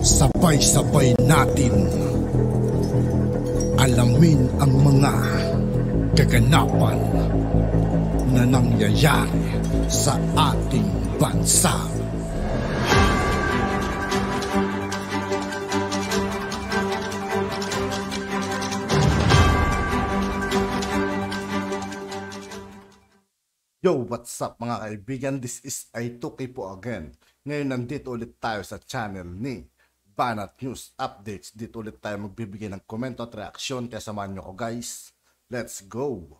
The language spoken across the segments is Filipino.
Sabay-sabay natin alamin ang mga kaganapan na nangyayari sa ating bansa. Yo, what's up mga kaibigan? This is I2K po again. Ngayon nandito ulit tayo sa channel ni Banat News Updates. Dito ulit tayo magbibigay ng komento at reaksyon. Kaya samahan nyo ko guys. Let's go!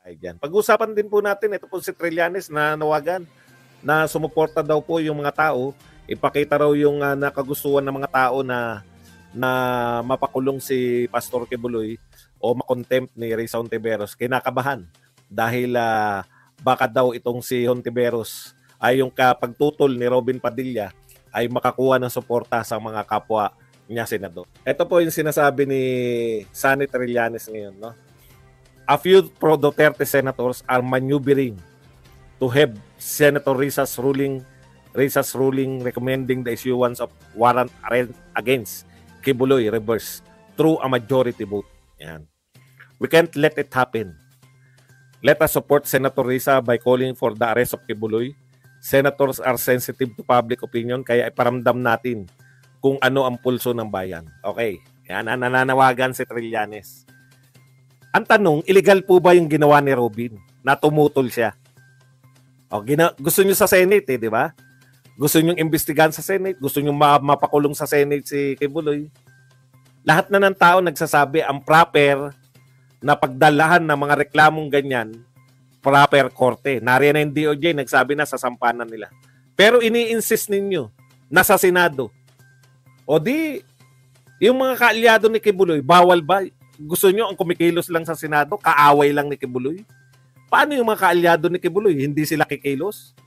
Ay, yan. Pag-usapan din po natin, ito po si Trillanes na nawagan na sumuporta daw po yung mga tao. Ipakita raw yung nakagustuhan ng mga tao na mapakulong si Pastor Kibuloy o makontempt ni Risa Hontiveros. Kinakabahan dahil baka daw itong si Hontiveros ay yung kapagtutol ni Robin Padilla ay makakuha ng suporta sa mga kapwa niya senador. Ito po yung sinasabi ni Sunny Trillanes ngayon, no? A few pro-Duterte senators are maneuvering to have Senator Risa's ruling recommending the issuance of warrant against Kibuloy reverse through a majority vote. Yan. We can't let it happen. Let us support Senator Risa by calling for the arrest of Kibuloy. Senators are sensitive to public opinion kaya iparamdam natin kung ano ang pulso ng bayan. Okay. Yan, nananawagan si Trillanes. Ang tanong, illegal po ba yung ginawa ni Robin? Na tumutol siya. O, gusto nyo sa Senate, di ba? Gusto nyo imbestigahan sa Senate. Gusto nyo mapakulong sa Senate si Kibuloy. Lahat na ng tao nagsasabi ang proper na pagdalahan ng mga reklamong ganyan, proper korte. Nariyan na yung DOJ, nagsabi na sa sampanan nila. Pero ini-insist ninyo na sa Senado. O di, yung mga kaalyado ni Kibuloy, bawal ba? Gusto nyo ang kumikilos lang sa Senado, kaaway lang ni Kibuloy? Paano yung mga kaalyado ni Kibuloy? Hindi sila kikilos?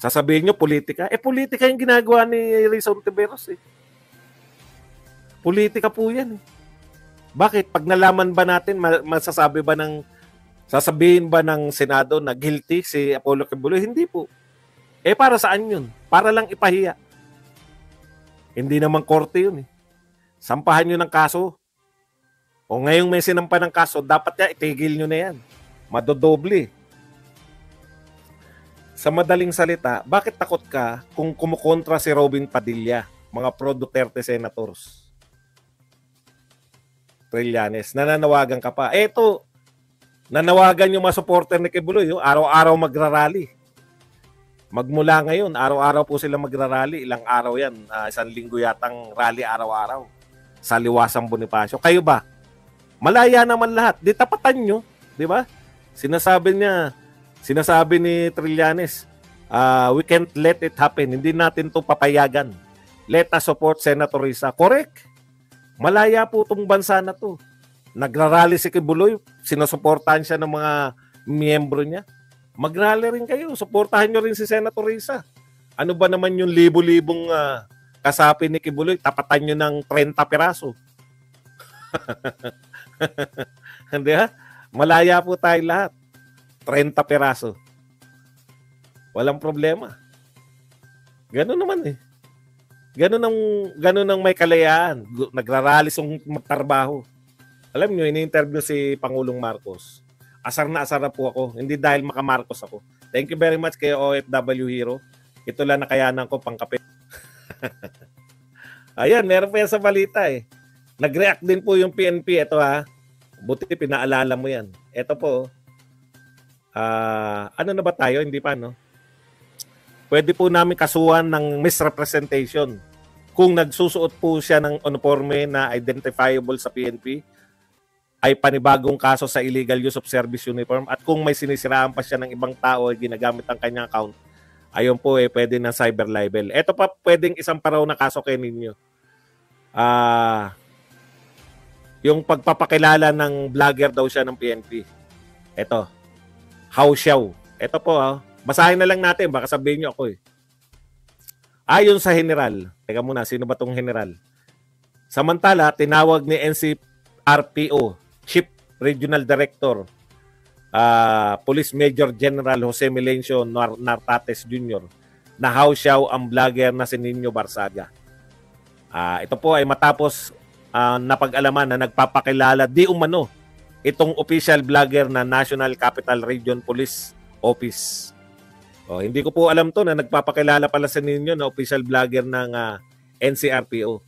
Sasabihin nyo, politika. Politika yung ginagawa ni Risa Hontiveros eh. Politika po yan eh. Bakit? Pag nalaman ba natin, sasabihin ba ng Senado na guilty si Apollo Kibuloy? Hindi po. Para saan yun? Para lang ipahiya. Hindi naman korte yun eh. Sampahan nyo ng kaso. O ngayong may sinampa ng kaso, dapat ya itigil nyo na yan. Madodoble. Sa madaling salita, bakit takot ka kung kumukontra si Robin Padilla, mga pro-Duterte senators? Trillanes, nananawagan ka pa. Eto, nanawagan yung mga supporter ni Kibuloy, yung araw-araw magrarally. Magmula ngayon, araw-araw po sila magrarally. Ilang araw yan, isang linggo yatang rally araw-araw sa Liwasang Bonifacio. Kayo ba? Malaya naman lahat. Di tapatan nyo, di ba? Sinasabi ni Trillanes, we can't let it happen. Hindi natin to papayagan. Let us support Senator Risa. Correct. Malaya po itong bansa na to. Nagrarally si Kibuloy, sinusuportahan siya ng mga miyembro niya. Magrally rin kayo, suportahan nyo rin si Senator Risa. Ano ba naman yung libo-libong kasapi ni Kibuloy? Tapatan nyo ng 30 piraso. Hindi ha? Malaya po tayo lahat. 30 piraso. Walang problema. Ganun naman eh. Ganun ang may kalayaan. Nagrarally song magtrabaho. Alam nyo, ini-interview si Pangulong Marcos. Asar na po ako. Hindi dahil maka-Marcos ako. Thank you very much kay OFW Hero. Ito lang nakayanan ko pang kape. Ayan, meron pa yan sa balita eh. Nag-react din po yung PNP. Ito ha. Buti pinaalala mo yan. Ito po. Ano na ba tayo? Hindi pa, no? Pwede po namin kasuhan ng misrepresentation. Kung nagsusuot po siya ng uniforme na identifiable sa PNP, ay panibagong kaso sa illegal use of service uniform. At kung may sinisiraan pa siya ng ibang tao ay ginagamit ang kanyang account, ayon po pwede ng cyber libel. Ito pa pwedeng isang paraw na kaso kay ninyo. Yung pagpapakilala ng vlogger daw siya ng PNP. Ito. How Xiao. Ito po basahin na lang natin, baka sabihin nyo ako eh. Ayon sa general, teka muna, sino ba tong general? Samantala, tinawag ni NCRPO, Chief Regional Director Police Major General Jose Melencio Nartates Jr. Nahausyaw ang vlogger na si Nino Barsaga. Ito po ay matapos napag-alaman na nagpapakilala di umano itong official vlogger na National Capital Region Police Office. Hindi ko po alam to na nagpapakilala pala si Nino na official vlogger ng NCRPO.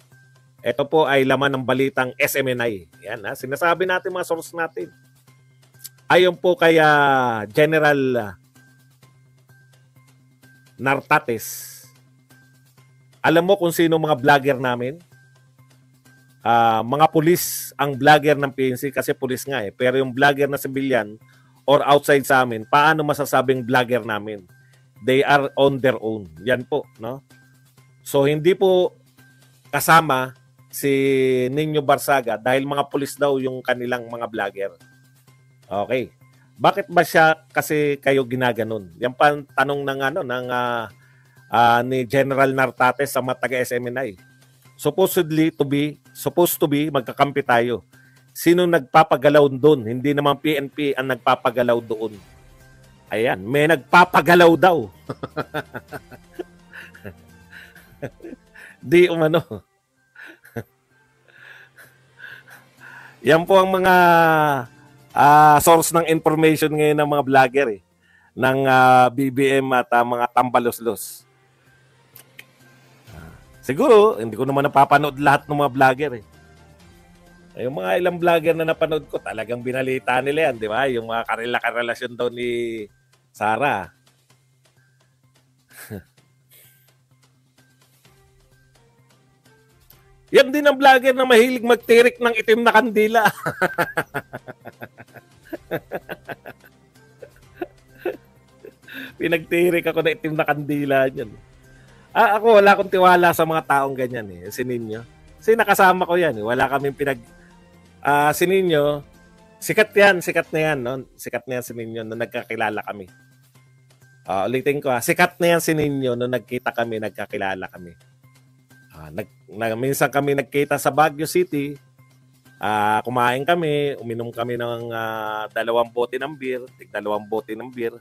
Ito po ay laman ng balitang SMNI. Yan, sinasabi natin mga source natin. Ayon po kay General Nartates, alam mo kung sino mga vlogger namin? Mga pulis ang vlogger ng PNC kasi pulis nga pero yung vlogger na civilian or outside sa amin, paano masasabing vlogger namin? They are on their own. Yan po, no? So hindi po kasama si Nino Barsaga dahil mga pulis daw yung kanilang mga vlogger. Okay. Bakit ba siya kasi kayo ginaganon? Yan pa tanong ng ni General Nartates sa mga taga-SMNI. Supposed to be magkakampi tayo. Sino nagpapagalaw doon? Hindi naman PNP ang nagpapagalaw doon. Ayan, may nagpapagalaw daw. Di umano. Yan po ang mga source ng information ngayon ng mga vlogger ng BBM at mga tambalos-los. Siguro, hindi ko naman napapanood lahat ng mga vlogger Yung mga ilang vlogger na napanood ko, talagang binalita nila yan, di ba? Yung mga karelasyon daw ni Sara. Yan din ang vlogger na mahilig magtirik ng itim na kandila. Pinagtirik ako na itim na kandila niyan. Ako wala akong tiwala sa mga taong ganyan si Nino. Kasi nakasama ko yan Wala kaming si Nino, sikat na yan, no? Sikat na yan si Nino nung nagkakilala kami. Ulitin ko sikat na yan si Nino nung nagkita kami, nagkakilala kami. Minsan kami nagkita sa Baguio City, kumain kami, uminom kami ng 2 bote ng beer, 2 bote ng beer.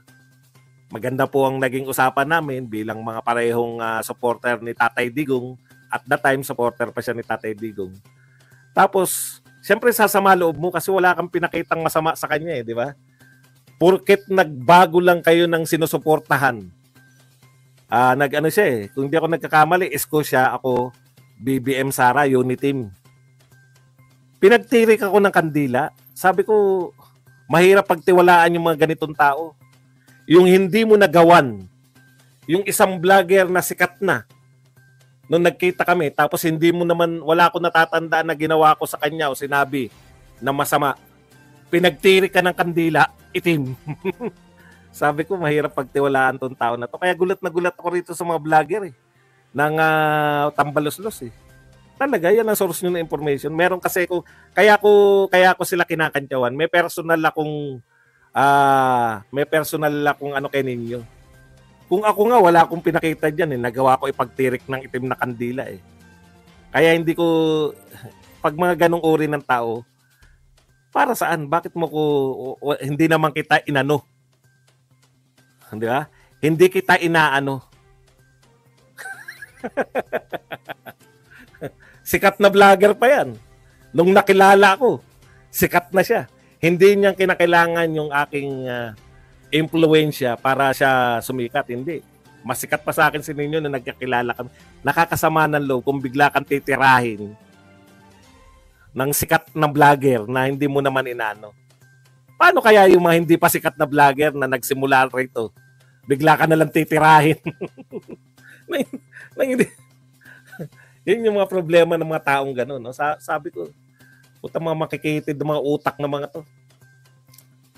Maganda po ang naging usapan namin bilang mga parehong supporter ni Tatay Digong. At that time, supporter pa siya ni Tatay Digong. Tapos, siyempre sasama loob mo kasi wala kang pinakitang masama sa kanya di ba? Porket nagbago lang kayo ng sinusuportahan. Nag-ano siya Kung di ako nagkakamali, Isko siya, ako, BBM Sara, Uniteam. Pinagtirik ako ng kandila. Sabi ko, mahirap pagtiwalaan yung mga ganitong tao. Yung hindi mo nagawan. Yung isang vlogger na sikat na. Nung nagkita kami, tapos hindi mo naman, wala akong natatandaan na ginawa ko sa kanya o sinabi na masama. Pinagtirik ka ng kandila, itim. Sabi ko, mahirap pagtiwalaan tong tao na to. Kaya gulat na gulat ako rito sa mga vlogger ng tambalos-los Talaga, yan ang source nyo ng information. Meron kasi kaya ko sila kinakantyawan. May personal akong kay Nino. Kung ako nga, wala akong pinakita dyan Nagawa ko ipagtirik ng itim na kandila Kaya hindi ko, pag mga ganong uri ng tao, para saan? Bakit mo hindi naman kita inano? Di ba? Hindi kita inaano. Sikat na vlogger pa yan. Nung nakilala ko, sikat na siya. Hindi niya kinakailangan yung aking impluwensya para siya sumikat. Hindi. Mas sikat pa sa akin si Nino na nagkakilala kami. Nakakasama ng loob kung bigla kang titirahin ng sikat na vlogger na hindi mo naman inano. Paano kaya yung mga hindi pa sikat na vlogger na nagsimula rito? Bigla ka nalang titirahin. Yun yung mga problema ng mga taong gano'n. No? Sabi ko, puta mga makikitid ng mga utak ng mga to.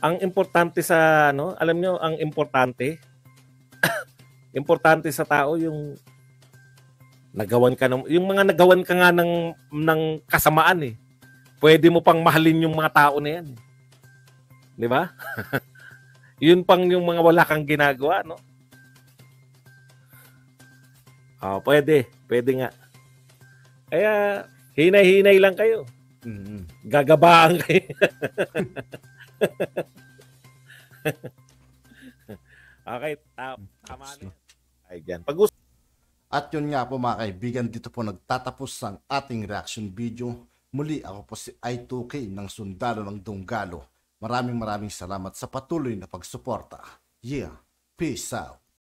Ang importante sa, alam nyo, ang importante sa tao yung yung mga nagawan ka nga ng kasamaan Pwede mo pang mahalin yung mga tao na yan. Di ba? Yun pang yung mga wala kang ginagawa, no? Pwede nga. Kaya, hinay-hinay lang kayo. Gagabaan kayo. Tama na. Ay, dyan. At yun nga po mga kaibigan, dito po nagtatapos ang ating reaction video. Muli ako po si I2K ng Sundalo ng Dunggalo. Maraming salamat sa patuloy na pagsuporta. Yeah, peace out.